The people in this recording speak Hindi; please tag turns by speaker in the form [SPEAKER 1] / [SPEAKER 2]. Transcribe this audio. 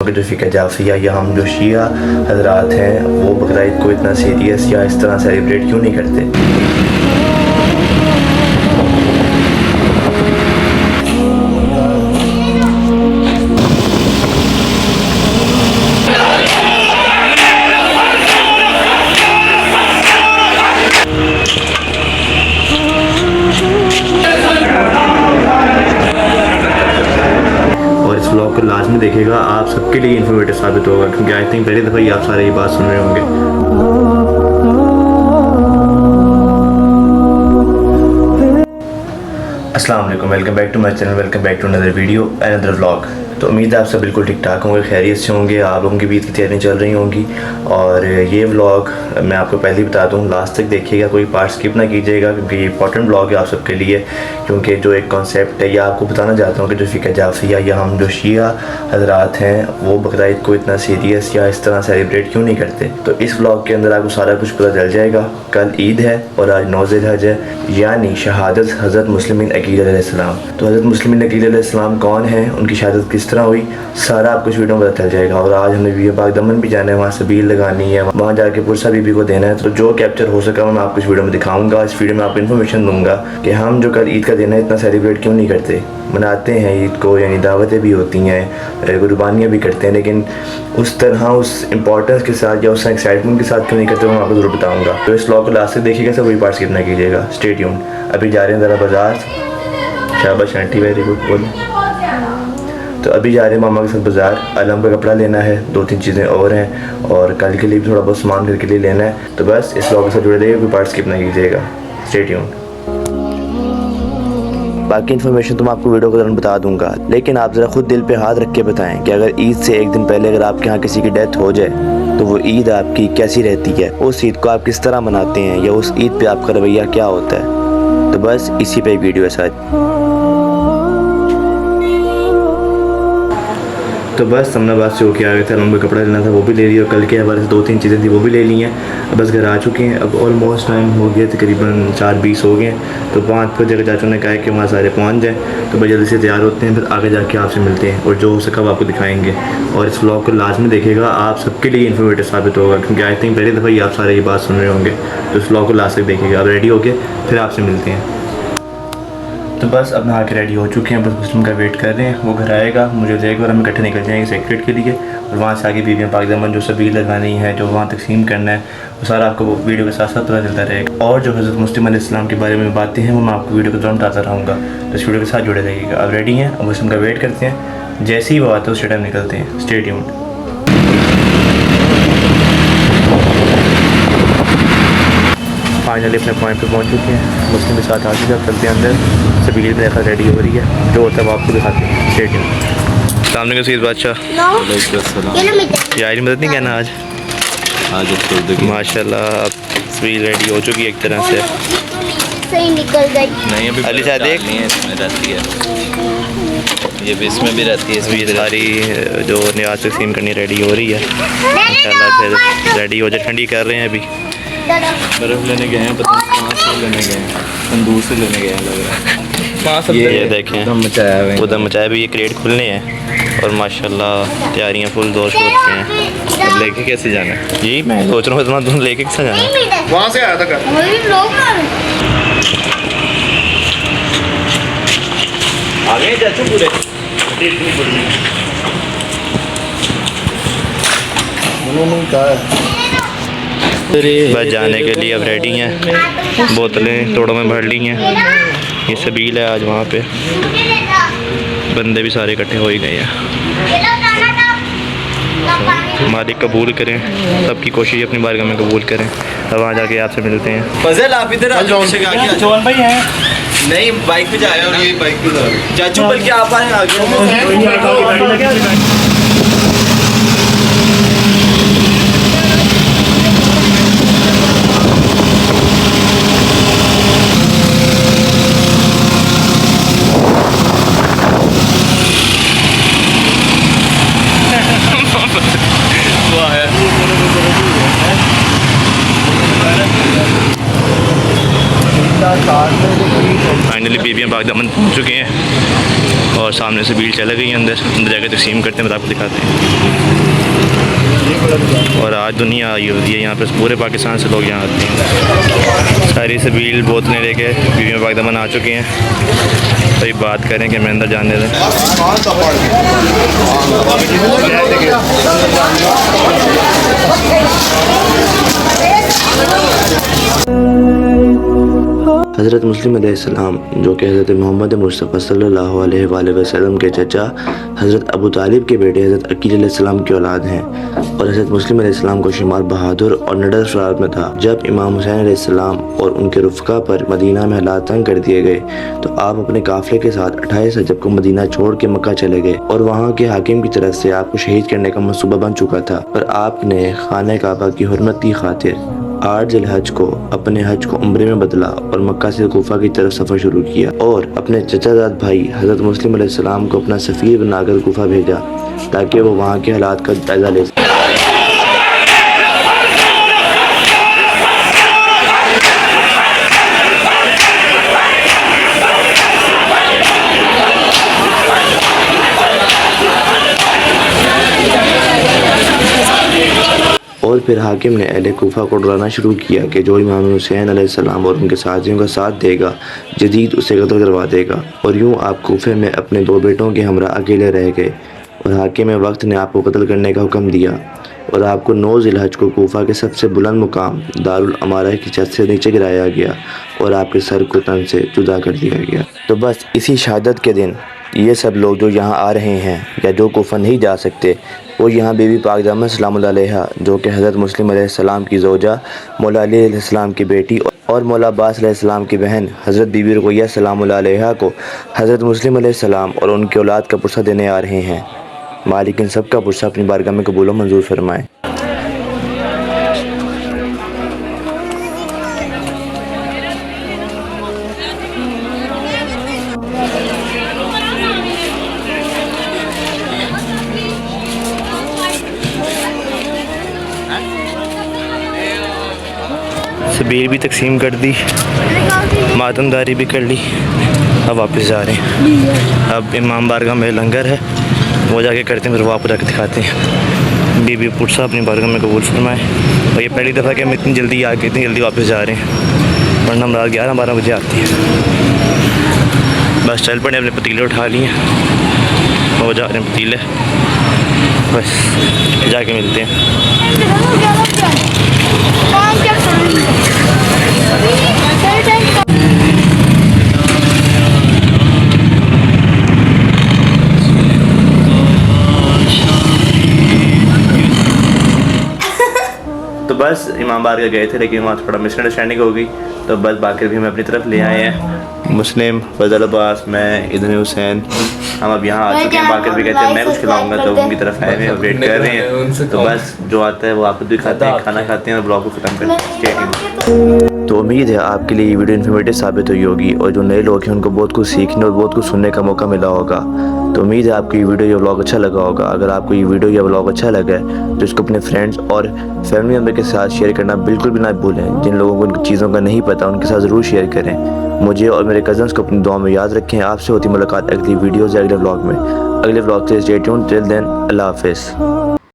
[SPEAKER 1] जो फ़िक़्ह जाफ़िया या हम जो शिया हज़रात हैं वो बकरीद को इतना सीरियस या इस तरह सेलिब्रेट क्यों नहीं करते। और इस व्लॉग को लाजमी देखिएगा, आप सबके लिए इन्फॉर्मेटिव साबित होगा, क्योंकि आई थिंक पहली दफ़ा ही आप सारे ये बात सुन रहे होंगे। अस्सलाम वालेकुम, welcome back to my channel, welcome back to another video, another vlog. तो उम्मीद है आप सब बिल्कुल ठीक ठाक होंगे, खैरियत से होंगे, आप लोगों की भी की तैयारियाँ चल रही होंगी। और ये व्लॉग मैं आपको पहले ही बता दूं, लास्ट तक देखिएगा, कोई पार्ट स्किप ना कीजिएगा, क्योंकि ये इंपॉर्टेंट व्लॉग है आप सबके लिए। क्योंकि जो एक कॉन्सेप्ट है, या आपको बताना चाहता हूँ कि जो फ़िक़्ह जाफ़िया या हम जो शिया हज़रात हैं वो बकरीद को इतना सीरियस या इस तरह सेलिब्रेट क्यों नहीं करते। तो इस व्लॉग के अंदर आपको सारा कुछ पता चल जाएगा। कल ईद है और आज 9 ज़िलहज है, यानी शहादत हज़रत मुस्लिम अकील अलैहिस्सलाम। तो हज़रत मुस्लिम अकील अलैहिस्सलाम कौन है, उनकी शहादत किस तरह हुई, सारा आपको इस वीडियो में पता चल जाएगा। और आज हमें बीबी पाक दमन भी जाना है, वहाँ सबील लगानी है, वहाँ जाके पुरसा बीबी को देना है। तो जो कैप्चर हो सका मैं आपको इस वीडियो में दिखाऊंगा। इस वीडियो में आपको इन्फॉर्मेशन दूंगा कि हम जो कल ईद का दिन है इतना सेलिब्रेट क्यों नहीं करते। मनाते हैं ईद को, यानी दावतें भी होती हैं, कुर्बानियाँ भी करते हैं, लेकिन उस तरह उस इंपॉर्टेंस के साथ या उस एक्साइटमेंट के साथ क्यों नहीं करते, मैं आपको ज़रूर बताऊँगा। तो इस व्लॉग को लास्ट तक देखिएगा, सब कोई पार्ट स्किप ना कीजिएगा। Stay tuned. अभी जा रहे हैं ज़रा बाजार। शाबाश आंटी, वेरी गुड। बोल। तो अभी जा रहे हैं मामा के साथ बाज़ार, आलम का कपड़ा लेना है, 2-3 चीज़ें और हैं, और कल के लिए भी थोड़ा बहुत सामान घर के लिए लेना है। तो बस इस व्लॉग के साथ जुड़े रहिएगा, कोई पार्ट स्किप ना कीजिएगा। Stay tuned. बाकी इन्फॉर्मेशन तो मैं आपको वीडियो के दौरान बता दूंगा, लेकिन आप ज़रा खुद दिल पे हाथ रख के बताएं कि अगर ईद से एक दिन पहले अगर आपके यहाँ किसी की डेथ हो जाए तो वो ईद आपकी कैसी रहती है, उस ईद को आप किस तरह मनाते हैं, या उस ईद पे आपका रवैया क्या होता है। तो बस इसी पे एक वीडियो है साथ। तो बस समनाबाद से होके आ गए थे, लंबा कपड़ा लेना था वो भी ले लिया, और कल के हवाले से 2-3 चीज़ें थी वो भी ले ली हैं। अब बस घर आ चुके हैं। अब ऑलमोस्ट टाइम हो गया, तकरीबन 4:20 हो गए। तो 5 बजे चाचू ने कहा कि वहाँ सारे पहुँच जाएँ, तो भाई जल्दी से तैयार होते हैं, फिर आगे जाके आपसे मिलते हैं और जो हो सका वो आपको दिखाएँगे। और इस व्लॉग को लाजमी देखिएगा, आप सबके लिए इन्फॉर्मेटिव साबित होगा, क्योंकि आई थिंक पहली दफ़ा ही आप सारे ये बात सुन रहे होंगे। तो इस व्लॉग को लास्ट तक देखिएगा। अब रेडी हो गए, फिर आपसे मिलते हैं। तो बस अब नहा के रेडी हो चुके हैं, बस मुस्लिम का वेट कर रहे हैं, वो घर आएगा, मुझे देख कर हम इकट्ठे निकल जाएंगे सेक्रेट के लिए। और वहाँ से आगे बीबी पाक दमन जो सबील लगानी है, जो वहाँ तकसीम करना है, वो सारा आपको वीडियो के साथ साथ पता चलता रहेगा। और जो हज़रत मुस्लिम अलैहिस्सलाम के बारे में बातें हैं वो मैं आपको वीडियो के दौरान बताता रहूँगा। तो इस वीडियो के साथ जुड़े रहिएगा। अब रेडी हैं, अब मुस्लिम का वेट करते हैं, जैसे ही वो आता है उस टाइम निकलते हैं। Stay tuned. फाइनली अपने पॉइंट पे पहुंच चुके हैं, मुस्लिम के साथ आ चुके हैं। चलते हैं अंदर, सभी लिए देखा रेडी हो रही है, जो होता है वो आपको दिखाते हैं। Stay tuned. सामने का सीध बादशाह यार मदद नहीं कहना आज माशाल्लाह। अब सभी रेडी हो चुकी है एक तरह से,
[SPEAKER 2] सही निकल गई।
[SPEAKER 3] नहीं अभी
[SPEAKER 1] अली शाह देख,
[SPEAKER 3] नहीं है, इसमें रहती है, ये भी इसमें भी रहती है।
[SPEAKER 1] इसमें सारी जो नियाज तकसीम करनी रेडी हो रही है माशाल्लाह। फिर रेडी हो जाए, ठंडी कर रहे हैं अभी।
[SPEAKER 3] बर्फ़ लेने गए हैं, पता नहीं कहाँ से लेने गए हैं, तंदूर से लेने गए हैं लग रहा है।
[SPEAKER 1] ये देखें,
[SPEAKER 3] दम मचाया हुआ है,
[SPEAKER 1] उधर मचाया भी। ये क्रेट खुलने हैं और माशाल्लाह तैयारियां फुल जोश शोर पे हैं।
[SPEAKER 3] अब लेके कैसे जाना है?
[SPEAKER 1] जी मैं सोच रहा हूँ इतना दूर लेके कैसे जाना है।
[SPEAKER 3] वहाँ से आया था कर। आ गए चाचू पूरे। उन्होंने कहा
[SPEAKER 1] बस जाने के लिए अब रेडी हैं, बोतलें तोड़ों में भर ली हैं। ये सबील है आज वहाँ पे, बंदे भी सारे इकट्ठे हो ही गए हैं। मालिक कबूल करें, सबकी कोशिश अपनी बारगाह में कबूल करें। अब वहाँ जाके आपसे मिलते हैं।
[SPEAKER 3] फजल आप इधर आ जाओ,
[SPEAKER 4] जौन भाई हैं
[SPEAKER 3] नहीं बाइक पे जाया और ये बाइक पे जा रहे चाचू, बल्कि आप आए आगे।
[SPEAKER 1] फाइनली बीबियाँ बागदामन पहुँच चुके हैं और सामने से भीड़ चला गई है अंदर जाकर तकसीम करते हैं, आपको दिखाते हैं। और आज दुनिया आई होती है यहाँ पर, पूरे पाकिस्तान से लोग यहाँ आते हैं। सारी से भीड़ बोतलें लेके बीबियाँ बागदामन आ चुके हैं। तो ये बात करें कि मैं अंदर जाने दें। हज़रत मुस्लिम अलैहिस्सलाम जो कि हज़रत मोहम्मद मुस्तफ़ा सल्लल्लाहु अलैहि वसल्लम के चचा हज़रत अबू तालिब के बेटे हज़रत अकील अलैहिस्सलाम की औलाद हैं और हज़रत मुस्लिम अलैहिस्सलाम को शुमार बहादुर और निडर अफराद में था। जब इमाम हुसैन अलैहिस्सलाम और उनके रुफ़का पर मदीना में हालात तंग कर दिए गए तो आप अपने काफ़िले के साथ 28 रजब को मदीना छोड़ के मक्का चले गए और वहाँ के हाकिम की तरफ से आपको शहीद करने का मंसूबा बन चुका था। पर आपने खाने काबा की हुर्मत की खातिर 8 ज़िलहज को अपने हज को उम्रे में बदला और मक्का से कोफा की तरफ सफ़र शुरू किया और अपने चचाजाद भाई हज़रत मुस्लिम अलैहिस्सलाम को अपना सफ़ीर बनाकर कोफा भेजा ताकि वो वहाँ के हालात का जायज़ा ले सकें। और फिर हाकिम ने अहले कोफा को डराना शुरू किया कि जो इमाम हुसैन अलैहिस्सलाम और उनके साथियों का साथ देगा जदीद उसे कत्ल करवा देगा। और यूँ आप कोफे में अपने 2 बेटों के हमरा अकेले रह गए और हाकिम वक्त ने आपको कत्ल करने का हुक्म दिया और आपको 9 ज़िलहज को कोफा के सबसे बुलंद मुकाम दारुल अमारा की छत से नीचे गिराया गया और आपके सर को तन से जुदा कर दिया गया। तो बस इसी शहादत के दिन ये सब लोग जो यहाँ आ रहे हैं या जो कोफा नहीं जा सकते वो यहाँ बीबी पाकदामन सलामुल्लाह अलैहा जो कि हज़रत मुस्लिम अलैहिस्सलाम की ज़ौजा मौला अली अलैहिस्सलाम की बेटी और मौला अब्बास अलैहिस्सलाम की बहन हज़रत बीबी रुक़ैया सलामुल्लाह अलैहा को हज़रत मुस्लिम अलैहिस्सलाम और उनकी औलाद का पुरसा देने आ रहे हैं। मालिक इन सब का पुरसा अपनी बारगाह में कबूल व मंजूर फरमाए। सबीर भी तकसीम कर दी, मातमदारी भी कर ली, अब वापस जा रहे हैं। अब इमाम बारगाह में लंगर है, वो जाके करते हैं, फिर वो आपको जाके दिखाते हैं। बीबी पुरसा अपनी बारगाह में कबूल फरमाए। और ये पहली दफ़ा कि हम इतनी जल्दी आके इतनी जल्दी वापस जा रहे हैं, वरना हम रात 11-12 बजे आती हैं। बस चल पड़े, अपने पतीले उठा लिए, वो जा रहे हैं पतीले, बस जाके मिलते हैं। तो बस इमाम बारगाह गए थे लेकिन वहाँ थोड़ा मिसअंडरस्टैंडिंग हो गई, तो बस बाकी भी हमें अपनी तरफ ले आए हैं। मुस्लिम फजल अब्बास, मैं इधर हुसैन, हम अब यहाँ आ चुके हैं। बाकी भी कहते हैं मैं कुछ खिलाऊंगा तो उनकी तरफ आए हैं और वेट कर रहे हैं। तो बस जो आता है वो आपको दिखाते हैं, खाना खाते हैं और ब्लॉग को ख़त्म करते हैं। तो उम्मीद है आपके लिए ये वीडियो इन्फॉर्मेटिव साबित हुई होगी और जो नए लोग हैं उनको बहुत कुछ सीखने और बहुत कुछ सुनने का मौका मिला होगा। तो उम्मीद है आपको ये वीडियो या व्लॉग अच्छा लगा होगा। अगर आपको ये वीडियो या व्लॉग अच्छा लगा है तो इसको अपने फ्रेंड्स और फैमिली मेम्बर के साथ शेयर करना बिल्कुल भी ना भूलें। जिन लोगों को इन चीज़ों का नहीं पता उनके साथ ज़रूर शेयर करें। मुझे और मेरे कज़न्स को अपनी दुआ में याद रखें। आपसे होती मुलाकात अगली वीडियोज़ या अगले व्लॉग में। अगले व्लॉग से स्टे ट्यून्ड, टिल देन अल्लाह हाफ़िज़।